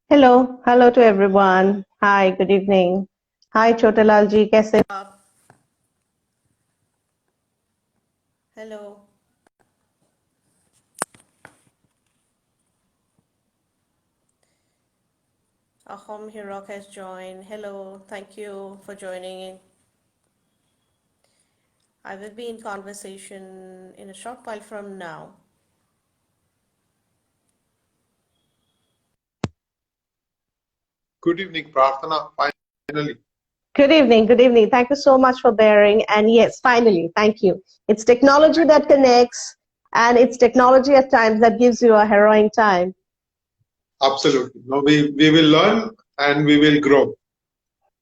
Hello to everyone. Hi, good evening. Hi, Chotalal ji, कैसे? Hello. Ahom Hirok has joined. Hello. Thank you for joining in. I will be in conversation in a short while from now. Good evening, Prarthana. Finally. Good evening, good evening. Thank you so much for bearing. And yes, finally, thank you. It's technology that connects, and it's technology at times that gives you a harrowing time. Absolutely. No, we will learn and we will grow.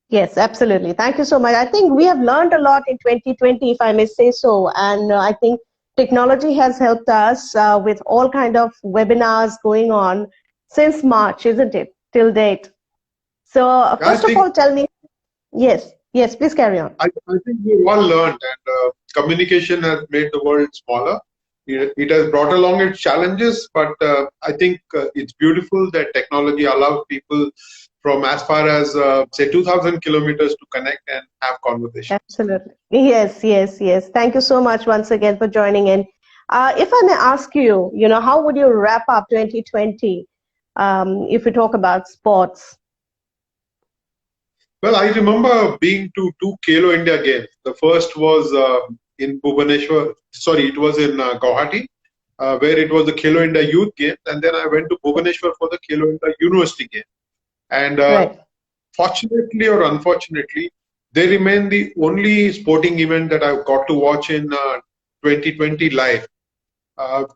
Yes, absolutely. Thank you so much. I think we have learned a lot in 2020, if I may say so. And I think technology has helped us with all kind of webinars going on since March, isn't it? Till date. So I first of think all, tell me, yes, please carry on. I think we've all learned, and communication has made the world smaller. It has brought along its challenges, but I think it's beautiful that technology allows people from as far as say 2,000 kilometers to connect and have conversations. Absolutely. Yes. Thank you so much once again for joining in. If I may ask you, how would you wrap up 2020 if we talk about sports? Well, I remember being to two Khelo India games. The first was in Bhubaneswar. Sorry, it was in Guwahati, where it was the Khelo India Youth Games, and then I went to Bhubaneswar for the Khelo India University Game. And Right. fortunately or unfortunately, they remain the only sporting event that I've got to watch in 2020 live.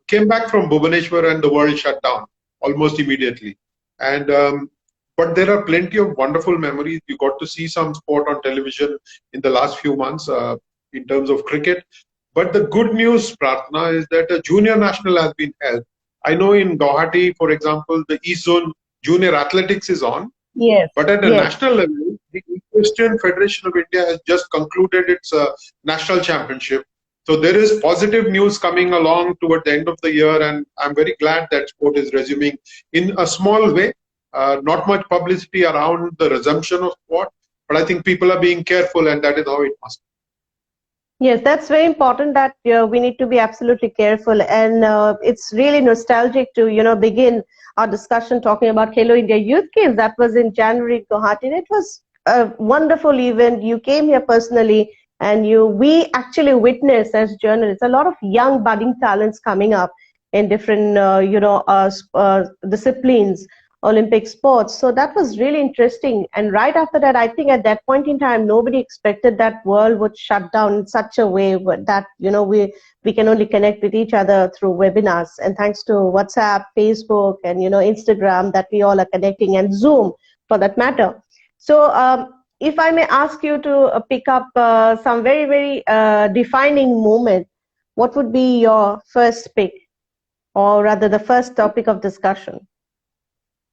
Came back from Bhubaneswar and the world shut down almost immediately. And but there are plenty of wonderful memories. You got to see some sport on television in the last few months in terms of cricket. But the good news, Pratna, is that a junior national has been held. I know in Guwahati, for example, the East Zone Junior Athletics is on. Yes. But at a Yes. national level, the Equestrian Federation of India has just concluded its national championship. So there is positive news coming along toward the end of the year, and I'm very glad that sport is resuming in a small way. Not much publicity around the resumption of sport, but I think people are being careful, and that is how it must be. Yes, that's very important that we need to be absolutely careful. And it's really nostalgic to, begin our discussion talking about Khelo India Youth Games. That was in January in Guwahati. And it was a wonderful event. You came here personally and we actually witnessed as journalists a lot of young budding talents coming up in different, disciplines. Olympic sports. So that was really interesting. And right after that, I think at that point in time, nobody expected that world would shut down in such a way that, we can only connect with each other through webinars. And thanks to WhatsApp, Facebook, and, Instagram that we all are connecting, and Zoom for that matter. So if I may ask you to pick up some very, very defining moment, what would be your first pick, or rather the first topic of discussion?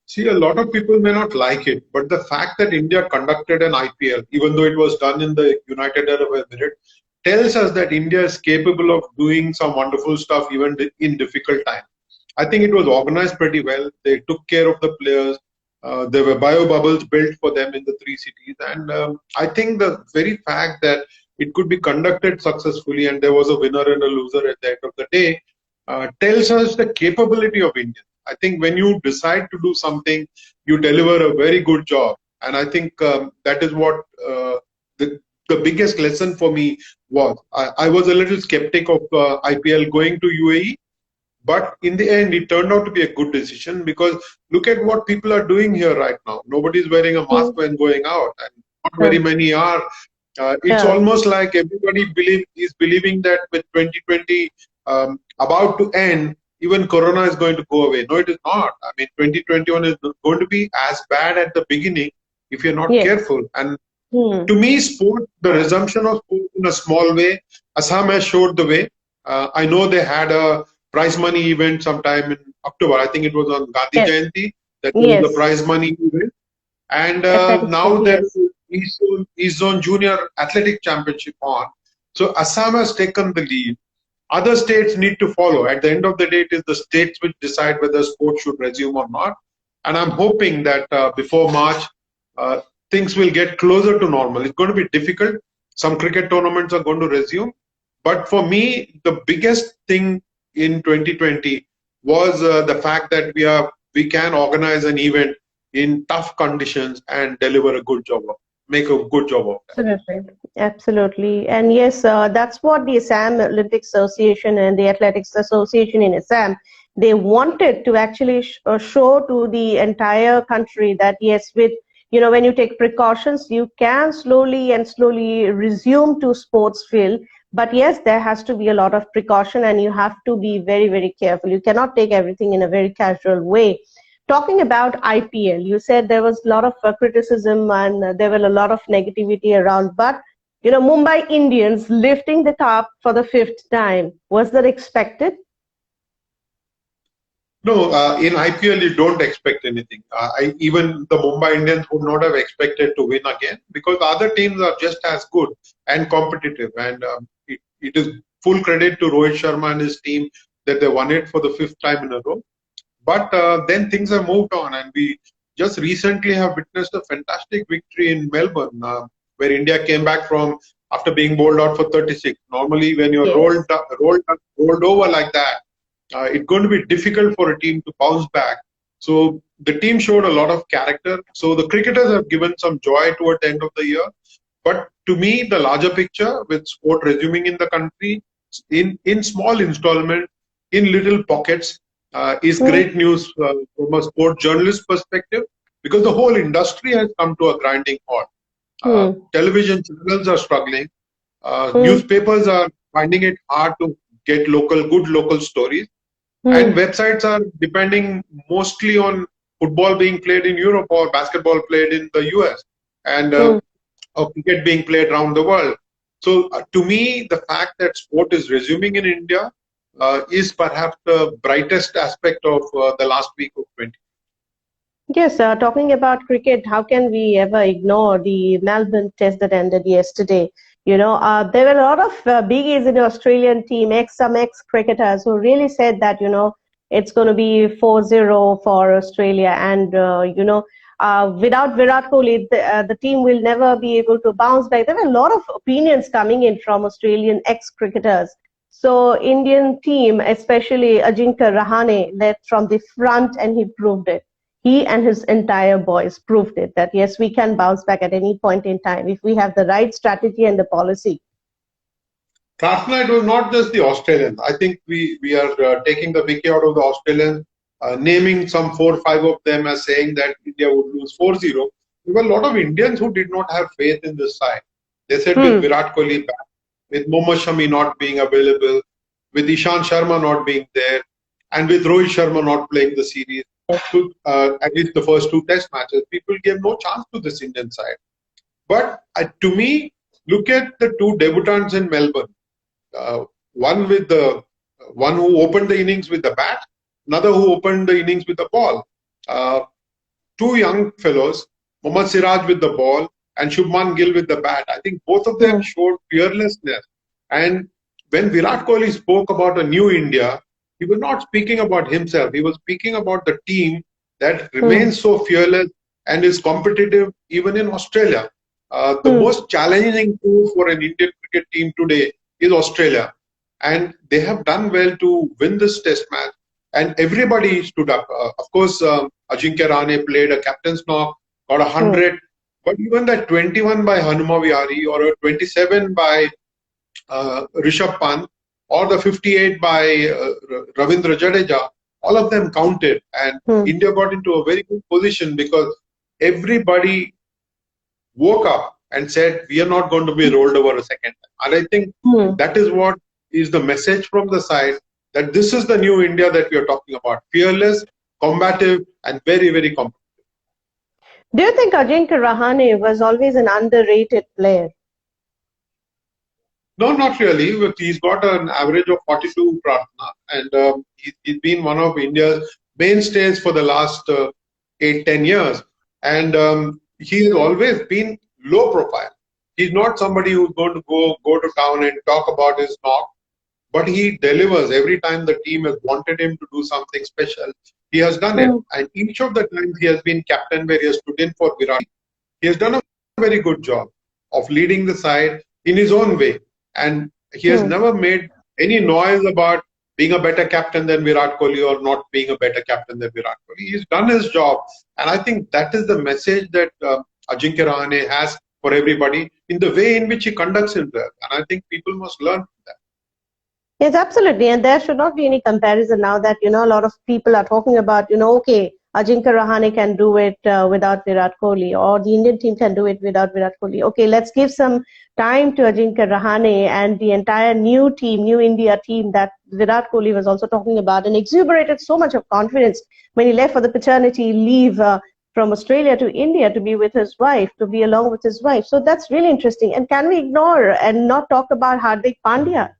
See, a lot of people may not like it, but the fact that India conducted an IPL, even though it was done in the United Arab Emirates, tells us that India is capable of doing some wonderful stuff even in difficult times. I think it was organized pretty well. They took care of the players. There were bio bubbles built for them in the three cities. And I think the very fact that it could be conducted successfully and there was a winner and a loser at the end of the day tells us the capability of India. I think when you decide to do something, you deliver a very good job. And I think that is what the biggest lesson for me was. I was a little skeptic of IPL going to UAE, but in the end, it turned out to be a good decision because look at what people are doing here right now. Nobody's wearing a mask when going out, and not very many are. It's almost like everybody is believing that with 2020 about to end, even Corona is going to go away. No, it is not. I mean, 2021 is going to be as bad at the beginning if you're not careful. And to me, sport, the resumption of sport in a small way, Assam has showed the way. I know they had a prize money event sometime in October. I think it was on Gandhi Jayanti that was the prize money event. And now there is East Zone Junior Athletic Championship on. So Assam has taken the lead. Other states need to follow. At the end of the day, it is the states which decide whether sport should resume or not. And I'm hoping that before March, things will get closer to normal. It's going to be difficult. Some cricket tournaments are going to resume. But for me, the biggest thing in 2020 was the fact that we can organize an event in tough conditions and deliver a good job of, make a good job of that. Absolutely. Absolutely. And yes, that's what the Assam Olympic Association and the Athletics Association in Assam, they wanted to actually show to the entire country that yes, with, you know, when you take precautions, you can slowly resume to sports field. But yes, there has to be a lot of precaution and you have to be very, very careful. You cannot take everything in a very casual way. Talking about IPL, you said there was a lot of criticism and there were a lot of negativity around, but you know, Mumbai Indians lifting the cup for the 5th time, was that expected? No, in IPL you don't expect anything. Even the Mumbai Indians would not have expected to win again because other teams are just as good and competitive. And it is full credit to Rohit Sharma and his team that they won it for the 5th time in a row. But then things have moved on, and we just recently have witnessed a fantastic victory in Melbourne, where India came back from after being bowled out for 36. Normally, when you're rolled over like that, it's going to be difficult for a team to bounce back. So the team showed a lot of character. So the cricketers have given some joy toward the end of the year. But to me, the larger picture with sport resuming in the country in small installments, in little pockets, is great news from a sport journalist perspective because the whole industry has come to a grinding halt. Television channels are struggling. Newspapers are finding it hard to get good local stories. And websites are depending mostly on football being played in Europe or basketball played in the US and or cricket being played around the world. So to me, the fact that sport is resuming in India is perhaps the brightest aspect of the last week of 20. Yes, talking about cricket, how can we ever ignore the Melbourne test that ended yesterday? You know, there were a lot of biggies in the Australian team, some ex-cricketers who really said that, you know, it's going to be 4-0 for Australia. And, you know, without Virat Kohli, the team will never be able to bounce back. There were a lot of opinions coming in from Australian ex-cricketers. So Indian team, especially Ajinkya Rahane, led from the front and he proved it. He and his entire boys proved it that yes, we can bounce back at any point in time if we have the right strategy and the policy. Last night was not just the Australians. I think we are taking the mickey out of the Australians, naming some 4 or 5 of them as saying that India would lose 4-0. There were a lot of Indians who did not have faith in this side. They said with Virat Kohli back, with Mohammad Shami not being available, with Ishant Sharma not being there, and with Rohit Sharma not playing the series, at least the first 2 test matches, people gave no chance to this Indian side. But to me, look at the 2 debutants in Melbourne. One who opened the innings with the bat, another who opened the innings with the ball. 2 young fellows, Mohammad Siraj with the ball and Shubman Gill with the bat. I think both of them showed fearlessness. And when Virat Kohli spoke about a new India, he was not speaking about himself. He was speaking about the team that remains so fearless and is competitive even in Australia. The most challenging tool for an Indian cricket team today is Australia. And they have done well to win this test match. And everybody stood up. Of course, Ajinkya Rahane played a captain's knock, got 100. But even that 21 by Hanuma Vihari or a 27 by Rishabh Pant, or the 58 by Ravindra Jadeja, all of them counted. And India got into a very good position because everybody woke up and said, we are not going to be rolled over a second time. And I think that is what is the message from the side, that this is the new India that we are talking about. Fearless, combative, and very, very competitive. Do you think Ajinkya Rahane was always an underrated player? No, not really. He's got an average of 42 Pratna, and he's been one of India's mainstays for the last 8-10 years. And he's always been low profile. He's not somebody who's going to go to town and talk about his knock, but he delivers every time the team has wanted him to do something special. He has done it. And each of the times he has been captain where he has stood in for Virat, he has done a very good job of leading the side in his own way. And he has never made any noise about being a better captain than Virat Kohli or not being a better captain than Virat Kohli. He's done his job. And I think that is the message that Ajinkya Rahane has for everybody in the way in which he conducts himself. And I think people must learn from that. Yes, absolutely. And there should not be any comparison now that, a lot of people are talking about, okay, Ajinkya Rahane can do it without Virat Kohli, or the Indian team can do it without Virat Kohli. Okay, let's give some time to Ajinkya Rahane and the entire new team, new India team that Virat Kohli was also talking about, and exuberated so much of confidence when he left for the paternity leave from Australia to India to be with his wife, to be along with his wife. So that's really interesting. And can we ignore and not talk about Hardik Pandya?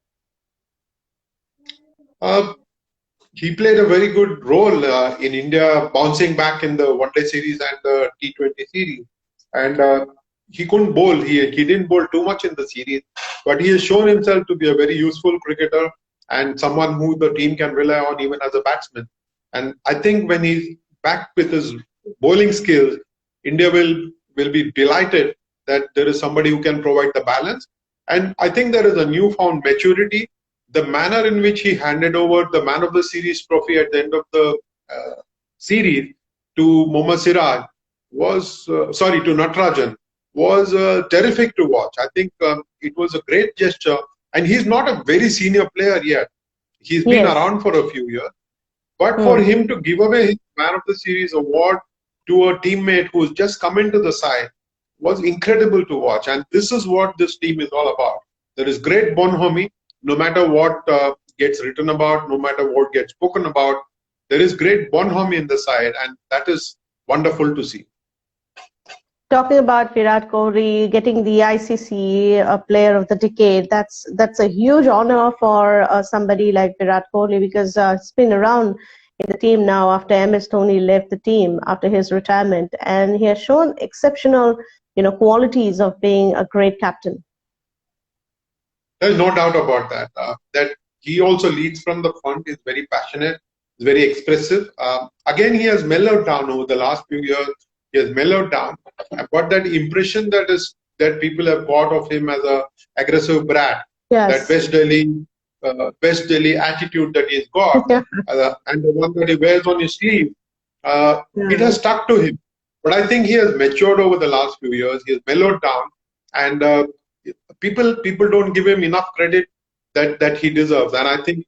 He played a very good role in India, bouncing back in the One Day Series and the T20 series. And he couldn't bowl. He didn't bowl too much in the series, but he has shown himself to be a very useful cricketer and someone who the team can rely on even as a batsman. And I think when he's back with his bowling skills, India will be delighted that there is somebody who can provide the balance. And I think there is a newfound maturity. The manner in which he handed over the Man of the Series trophy at the end of the series to Mohammad Siraj was, to Natarajan, was terrific to watch. I think it was a great gesture. And he's not a very senior player yet. He's been around for a few years. But for him to give away his Man of the Series award to a teammate who's just come into the side was incredible to watch. And this is what this team is all about. There is great bonhomie. No matter what gets written about, no matter what gets spoken about, there is great bonhomie in the side, and that is wonderful to see. Talking about Virat Kohli getting the ICC Player of the Decade, that's a huge honor for somebody like Virat Kohli, because he's been around in the team now after MS Dhoni left the team after his retirement, and he has shown exceptional, qualities of being a great captain. There's no doubt about that. That he also leads from the front, is very passionate, is very expressive. Again, he has mellowed down over the last few years. He has mellowed down. But that impression that people have got of him as a aggressive brat, that West Delhi attitude that he's got, and the one that he wears on his sleeve, it has stuck to him. But I think he has matured over the last few years. He has mellowed down, and people don't give him enough credit that he deserves. And I think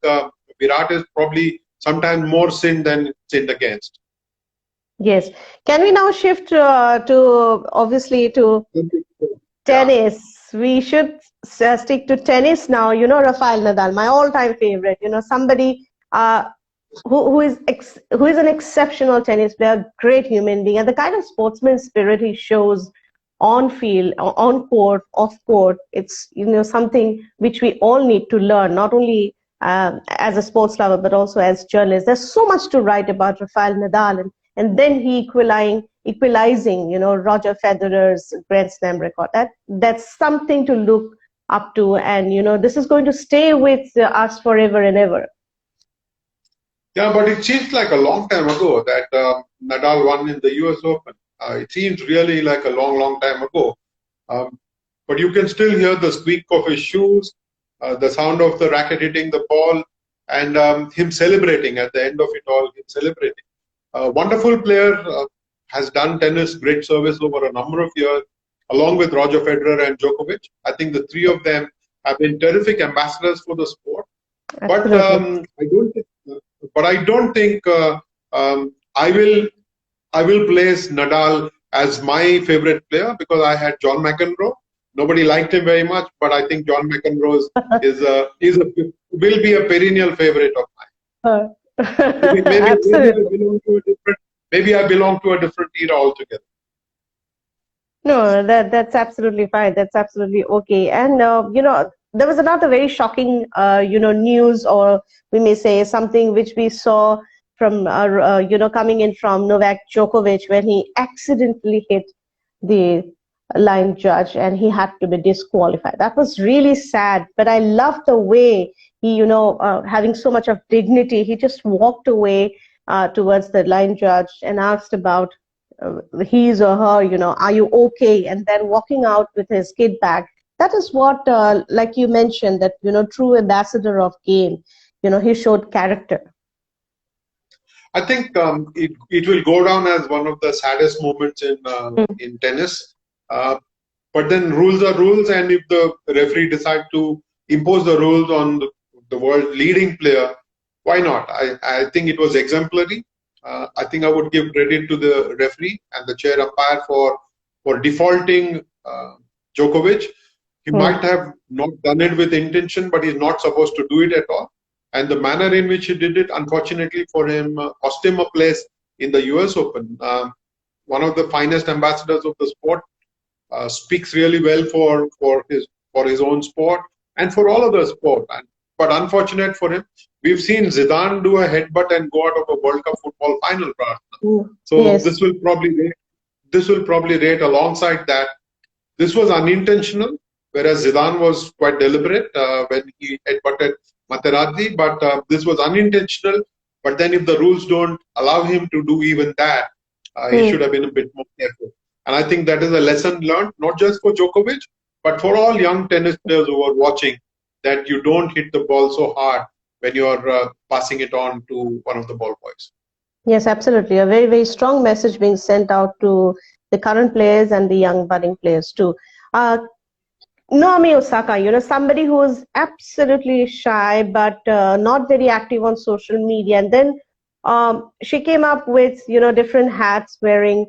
Virat is probably sometimes more sinned than sinned against. Yes. Can we now shift to tennis? We should stick to tennis now. Rafael Nadal, my all-time favorite. Somebody who is an exceptional tennis player, great human being, and the kind of sportsman spirit he shows on field, on court, off court. It's something which we all need to learn, not only as a sports lover but also as journalists. There's so much to write about Rafael Nadal, and then he equalizing Roger Federer's Grand Slam record. That's something to look up to, and this is going to stay with us forever and ever. Yeah, but it seems like a long time ago that Nadal won in the US Open. It seems really like a long time ago. But you can still hear the squeak of his shoes, the sound of the racket hitting the ball, and him celebrating at the end of it all, him celebrating. A wonderful player, has done tennis great service over a number of years, along with Roger Federer and Djokovic. I think the three of them have been terrific ambassadors for the sport. But I don't think I will place Nadal as my favorite player, because I had John McEnroe. Nobody liked him very much, but I think John McEnroe will be a perennial favorite of mine. Maybe I belong to a different era altogether. No, that's absolutely fine. That's absolutely okay. And there was another very shocking news, or we may say something which we saw from coming in from Novak Djokovic, when he accidentally hit the line judge and he had to be disqualified. That was really sad, but I loved the way he having so much of dignity, he just walked away towards the line judge and asked about his or her, are you okay? And then walking out with his kid bag. That is what, like you mentioned, that, true ambassador of game, he showed character. I think it will go down as one of the saddest moments in tennis. But then rules are rules, and if the referee decide to impose the rules on the world leading player, why not? I think it was exemplary. I think I would give credit to the referee and the chair umpire for defaulting Djokovic. He might have not done it with intention, but he's not supposed to do it at all. And the manner in which he did it, unfortunately for him, cost him a place in the US Open. One of the finest ambassadors of the sport, speaks really well for his own sport and for all of the sport. But unfortunate for him, we've seen Zidane do a headbutt and go out of a World Cup football final. So yes. This will probably rate alongside that. This was unintentional, whereas Zidane was quite deliberate when he headbutted Materazzi. But this was unintentional. But then if the rules don't allow him to do even that, he should have been a bit more careful. And I think that is a lesson learned, not just for Djokovic, but for all young tennis players who are watching, that you don't hit the ball so hard when you're passing it on to one of the ball boys. Yes, absolutely. A very, very strong message being sent out to the current players and the young budding players too. Naomi Osaka, somebody who is absolutely shy, but not very active on social media. And then she came up with, different hats, wearing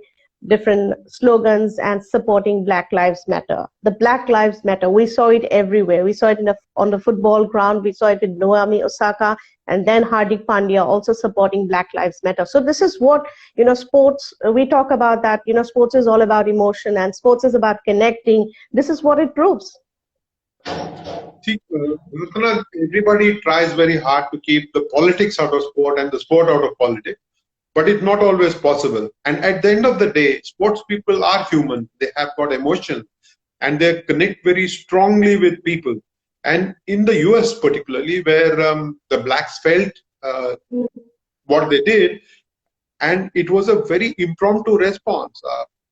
different slogans and supporting Black Lives Matter. The Black Lives Matter, we saw it everywhere. We saw it on the football ground. We saw it with Naomi Osaka, and then Hardik Pandya also supporting Black Lives Matter. So this is what, sports, we talk about that, sports is all about emotion and sports is about connecting. This is what it proves. See, everybody tries very hard to keep the politics out of sport and the sport out of politics. But it's not always possible. And at the end of the day, sports people are human. They have got emotion and they connect very strongly with people. And in the US particularly, where the blacks felt what they did, and it was a very impromptu response.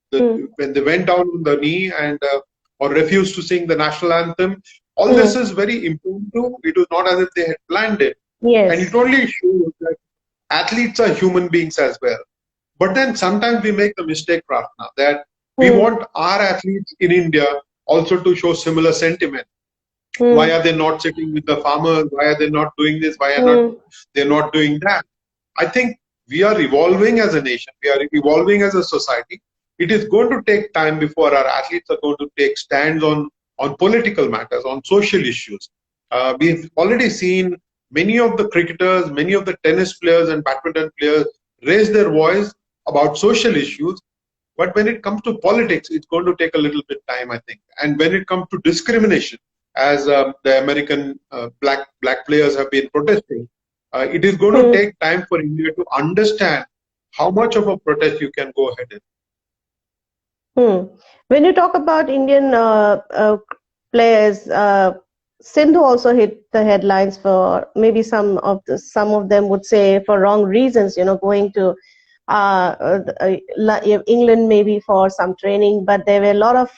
When they went down on the knee and or refused to sing the national anthem, all this is very impromptu. It was not as if they had planned it. Yes. And it only shows that athletes are human beings as well. But then sometimes we make the mistake, Prarthana, that we want our athletes in India also to show similar sentiment. Why are they not sitting with the farmers? Why are they not doing this? Why are they not doing that? I think we are evolving as a nation. We are evolving as a society. It is going to take time before our athletes are going to take stands on political matters, on social issues. We've already seen many of the cricketers, many of the tennis players and badminton players raise their voice about social issues. But when it comes to politics, it's going to take a little bit time, I think. And when it comes to discrimination, as the American black players have been protesting, it is going to take time for India to understand how much of a protest you can go ahead in. When you talk about Indian players, Sindhu also hit the headlines for maybe some of them would say for wrong reasons, going to England maybe for some training, but there were a lot of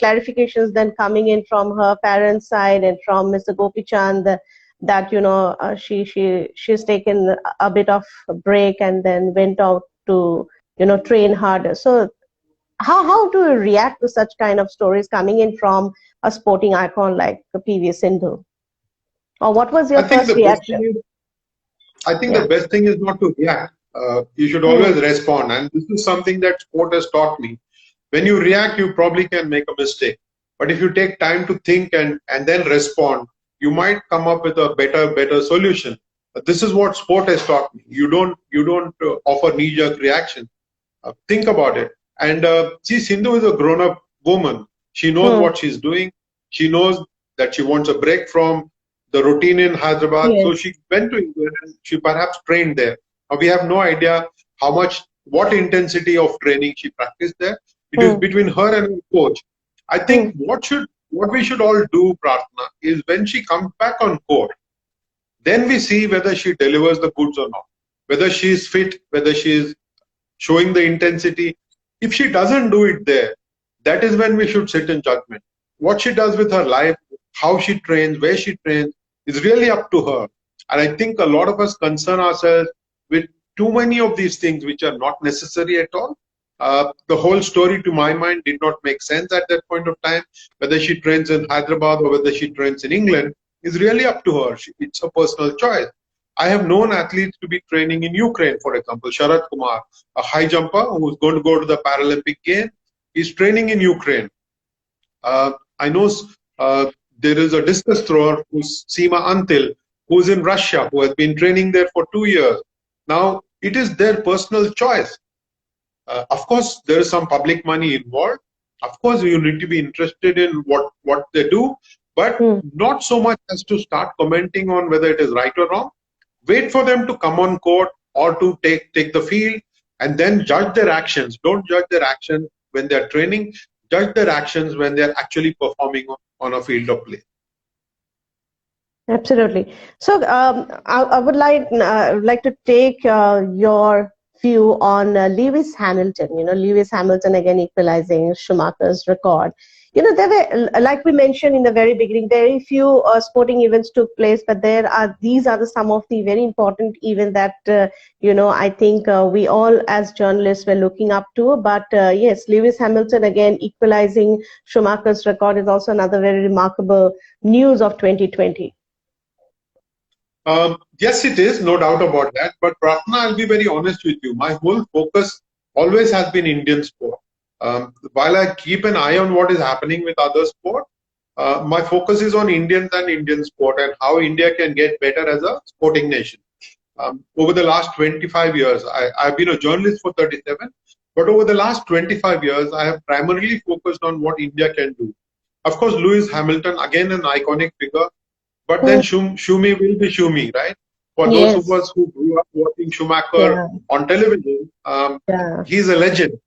clarifications then coming in from her parents' side and from Mr. Gopi Chand that she's taken a bit of a break and then went out to train harder. So how do you react to such kind of stories coming in from a sporting icon like PV Sindhu? Or what was your first reaction? I think the best thing is not to react. You should always respond. And this is something that sport has taught me. When you react, you probably can make a mistake. But if you take time to think and then respond, you might come up with a better solution. But this is what sport has taught me. You don't offer knee-jerk reaction. Think about it. And see, Sindhu is a grown-up woman. She knows what she's doing. She knows that she wants a break from the routine in Hyderabad. Yes. So she went to England and she perhaps trained there. We have no idea what intensity of training she practiced there. It is between her and her coach. I think what we should all do, Prarthana, is when she comes back on court, then we see whether she delivers the goods or not. whether she is fit, whether she is showing the intensity. If she doesn't do it there, that is when we should sit in judgment. What she does with her life, how she trains, where she trains, is really up to her. And I think a lot of us concern ourselves with too many of these things which are not necessary at all. The whole story, to my mind, did not make sense at that point of time. Whether she trains in Hyderabad or whether she trains in England is really up to her. It's a personal choice. I have known athletes to be training in Ukraine, for example. Sharad Kumar, a high jumper who's going to go to the Paralympic Games, is training in Ukraine. I know there is a discus thrower who's Seema Antil, who's in Russia, who has been training there for 2 years. Now, it is their personal choice. Of course, there is some public money involved. Of course, you need to be interested in what they do, but not so much as to start commenting on whether it is right or wrong. Wait for them to come on court or to take the field and then judge their actions. Don't judge their actions when they're training. Judge their actions when they're actually performing on a field of play. Absolutely. So I would like to take your view on Lewis Hamilton. Lewis Hamilton again equalizing Schumacher's record. There were, like we mentioned in the very beginning, very few sporting events took place, but these are some of the very important events that I think we all as journalists were looking up to. But yes, Lewis Hamilton again equalizing Schumacher's record is also another very remarkable news of 2020. Yes, it is, no doubt about that. But Pratna, I'll be very honest with you. My whole focus always has been Indian sport. While I keep an eye on what is happening with other sport, my focus is on Indians and Indian sport and how India can get better as a sporting nation. Over the last 25 years, I've been a journalist for 37, but over the last 25 years, I have primarily focused on what India can do. Of course, Lewis Hamilton, again an iconic figure, but then Shumi will be Shumi, right? For those of us who grew up watching Schumacher on television, he's a legend.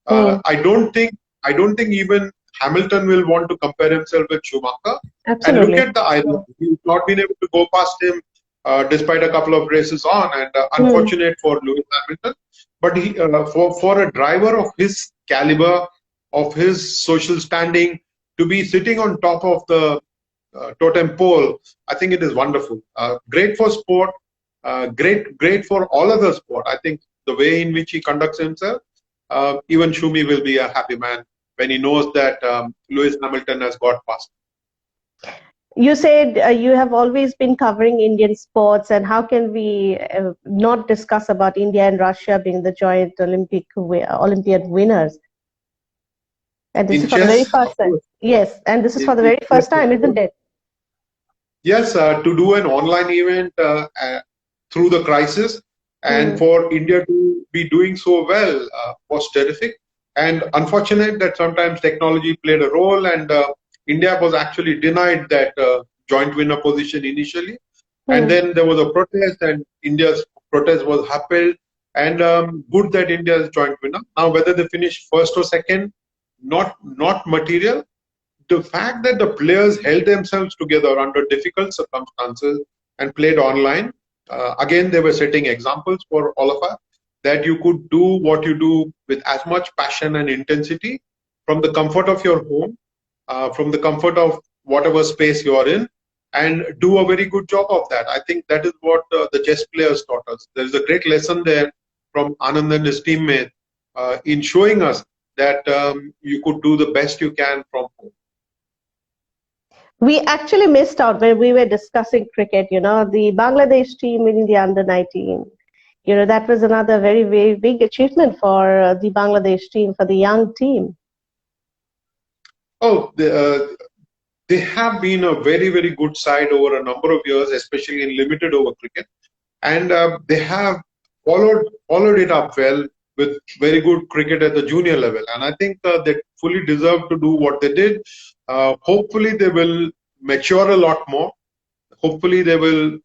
I don't think even Hamilton will want to compare himself with Schumacher. Absolutely. And look at the island. He's not been able to go past him despite a couple of races on, and unfortunate for Lewis Hamilton. But he, for a driver of his caliber, of his social standing, to be sitting on top of the totem pole, I think it is wonderful. Great for sport, great for all other sport. I think the way in which he conducts himself, even Shumi will be a happy man when he knows that Lewis Hamilton has got past. You said you have always been covering Indian sports, and how can we not discuss about India and Russia being the joint Olympiad winners? And this is for the very first time. Yes, and this is for the very first time, isn't it? Yes, to do an online event through the crisis, and for India to be doing so well was terrific. And unfortunate that sometimes technology played a role, and India was actually denied that joint winner position initially. And then there was a protest, and India's protest was upheld. And good that India is joint winner. Now, whether they finish first or second, not material. The fact that the players held themselves together under difficult circumstances and played online, again, they were setting examples for all of us that you could do what you do with as much passion and intensity from the comfort of your home, from the comfort of whatever space you are in, and do a very good job of that. I think that is what the chess players taught us. There is a great lesson there from Anand and his teammate in showing us that you could do the best you can from home. We actually missed out when we were discussing cricket, the Bangladesh team in the under-19. That was another very, very big achievement for the Bangladesh team, for the young team. Oh, they have been a very, very good side over a number of years, especially in limited over cricket. And they have followed it up well with very good cricket at the junior level. And I think they fully deserve to do what they did. Hopefully they will mature a lot more. Hopefully they will,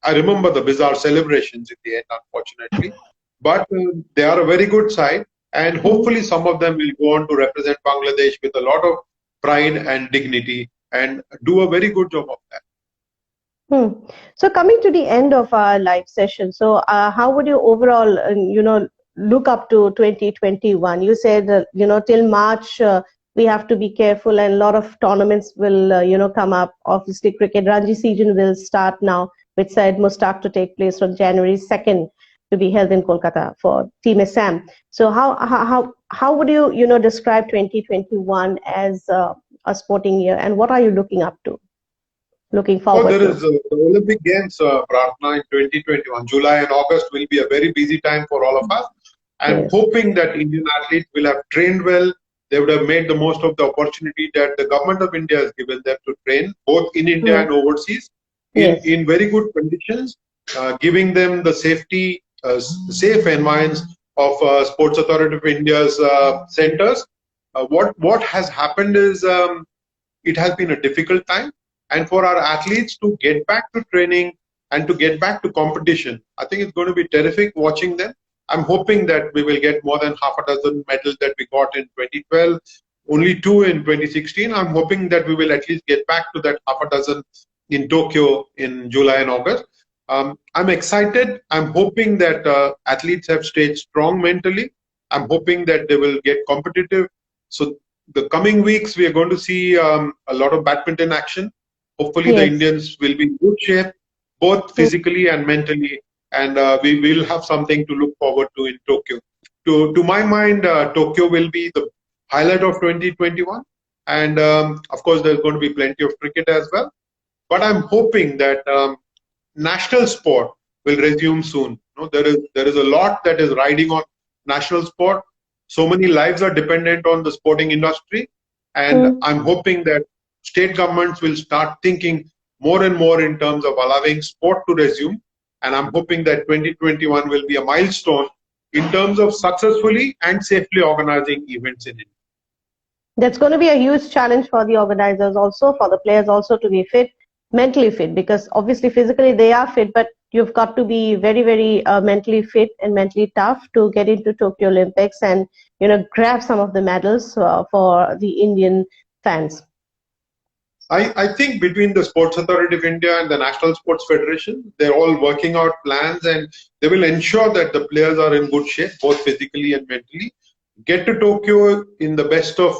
I remember the bizarre celebrations in the end, unfortunately, but they are a very good side, and hopefully some of them will go on to represent Bangladesh with a lot of pride and dignity and do a very good job of that. Hmm. So coming to the end of our live session, so how would you overall, look up to 2021? You said, till March we have to be careful, and a lot of tournaments will, come up. Obviously, cricket Ranji season will start now, which said must start to take place on January 2nd to be held in Kolkata for Team Assam. So how would you, describe 2021 as a sporting year, and what are you looking up to? Looking Oh, forward there to? is the Olympic Games, Pratna, in 2021. July and August will be a very busy time for all of us. I'm Yes. hoping that Indian athletes will have trained well. They would have made the most of the opportunity that the government of India has given them to train, both in India Mm. and overseas, Yes. in very good conditions, giving them the safety, safe environments of Sports Authority of India's centers. What has happened is it has been a difficult time, and for our athletes to get back to training and to get back to competition, I think it's going to be terrific watching them. I'm hoping that we will get more than half a dozen medals that we got in 2012, only two in 2016. I'm hoping that we will at least get back to that half a dozen in Tokyo in July and August. I'm excited. I'm hoping that athletes have stayed strong mentally. I'm hoping that they will get competitive. So the coming weeks, we are going to see a lot of badminton action. Hopefully, the Yes. Indians will be in good shape, both Mm. physically and mentally, and we will have something to look forward to in Tokyo. To my mind, Tokyo will be the highlight of 2021, and of course, there's going to be plenty of cricket as well. But I'm hoping that national sport will resume soon. There is a lot that is riding on national sport. So many lives are dependent on the sporting industry, and Mm. I'm hoping that state governments will start thinking more and more in terms of allowing sport to resume. And I'm hoping that 2021 will be a milestone in terms of successfully and safely organizing events in India. That's going to be a huge challenge for the organizers, also for the players, also to be fit, mentally fit, because obviously physically they are fit, but you've got to be very, very mentally fit and mentally tough to get into Tokyo Olympics and grab some of the medals for the Indian fans. I think between the Sports Authority of India and the National Sports Federation, they're all working out plans, and they will ensure that the players are in good shape, both physically and mentally. Get to Tokyo in the best of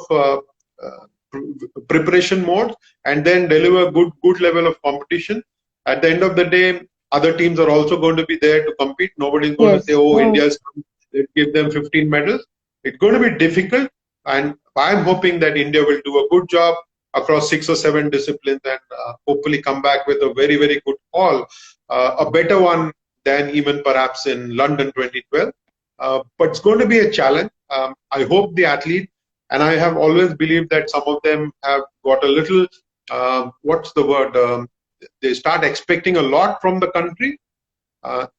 preparation mode, and then deliver good level of competition. At the end of the day, other teams are also going to be there to compete. Nobody's going to Yes. say, "Oh, Mm. India's let's give them 15 medals." It's going to be difficult, and I'm hoping that India will do a good job across 6 or 7 disciplines, and hopefully come back with a very, very good haul, a better one than even perhaps in London 2012. But it's going to be a challenge. I hope the athletes, and I have always believed that some of them have got a little, what's the word? They start expecting a lot from the country,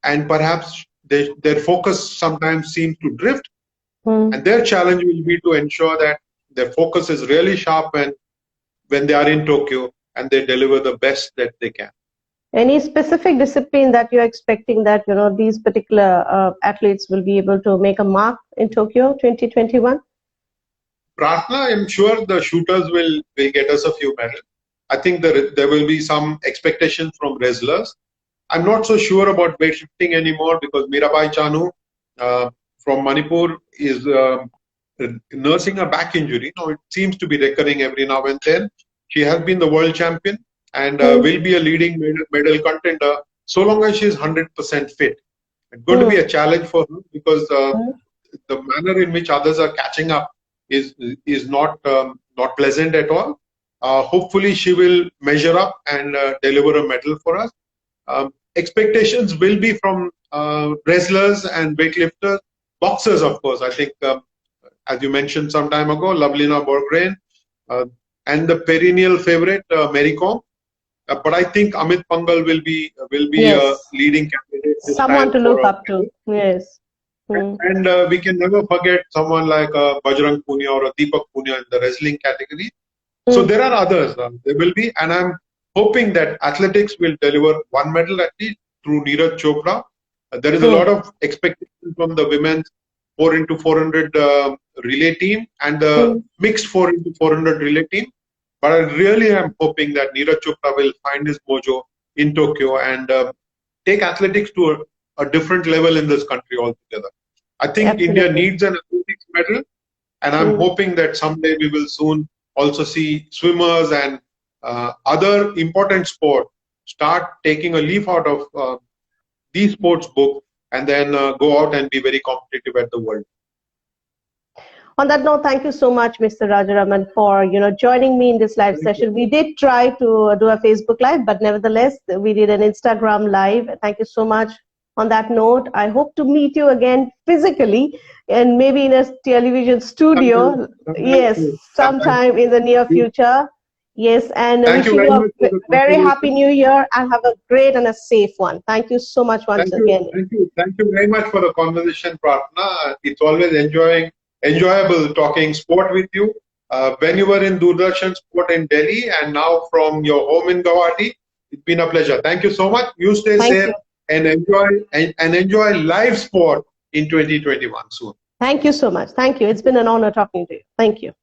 and perhaps their focus sometimes seems to drift. Mm. And their challenge will be to ensure that their focus is really sharp and when they are in Tokyo, and they deliver the best that they can. Any specific discipline that you're expecting that these particular athletes will be able to make a mark in Tokyo 2021? Pratna, I'm sure the shooters will get us a few medals. I think there will be some expectations from wrestlers. I'm not so sure about weightlifting anymore because Mirabai Chanu from Manipur is nursing a back injury. Now it seems to be recurring every now and then. She has been the world champion and will be a leading medal contender so long as she is 100% fit. It's going to be a challenge for her because the manner in which others are catching up is not pleasant at all. Hopefully, she will measure up and deliver a medal for us. Expectations will be from wrestlers and weightlifters, boxers, of course. I think, as you mentioned some time ago, Lovelina Borgren, and the perennial favorite Mary Kom. But I think Amit Pangal will be Yes. a leading candidate. Someone to look up to. Yes. And we can never forget someone like Bajrang Punia or a Deepak Punia in the wrestling category. So there are others. There will be, and I'm hoping that athletics will deliver one medal at least through Neeraj Chopra. There is a lot of expectation from the women's 4 into 400 relay team and the mixed 4 into 400 relay team. But I really am hoping that Neeraj Chopra will find his mojo in Tokyo and take athletics to a different level in this country altogether. I think India Absolutely. needs an athletics medal, and I'm hoping that someday we will soon also see swimmers and other important sports start taking a leaf out of these sports book and then go out and be very competitive at the world. On that note, thank you so much, Mr. Rajaraman, for joining me in this live session. We did try to do a Facebook Live, but nevertheless, we did an Instagram Live. Thank you so much. On that note, I hope to meet you again physically and maybe in a television studio. Yes, sometime in the near future. Yes, and Thank you wishing very you much a for the very happy conversation. new year and have a great and a safe one. Thank you so much once again. Thank you very much for the conversation, Pratna. It's always enjoyable talking sport with you. When you were in Doordarshan Sport in Delhi and now from your home in Guwahati, it's been a pleasure. Thank you so much. You stay Thank safe you. and enjoy live sport in 2021 soon. Thank you so much. Thank you. It's been an honor talking to you. Thank you.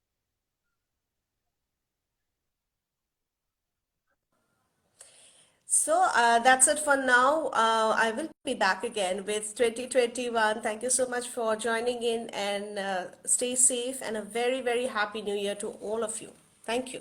So that's it for now. I will be back again with 2021. Thank you so much for joining in, and stay safe and a very, very happy new year to all of you. Thank you.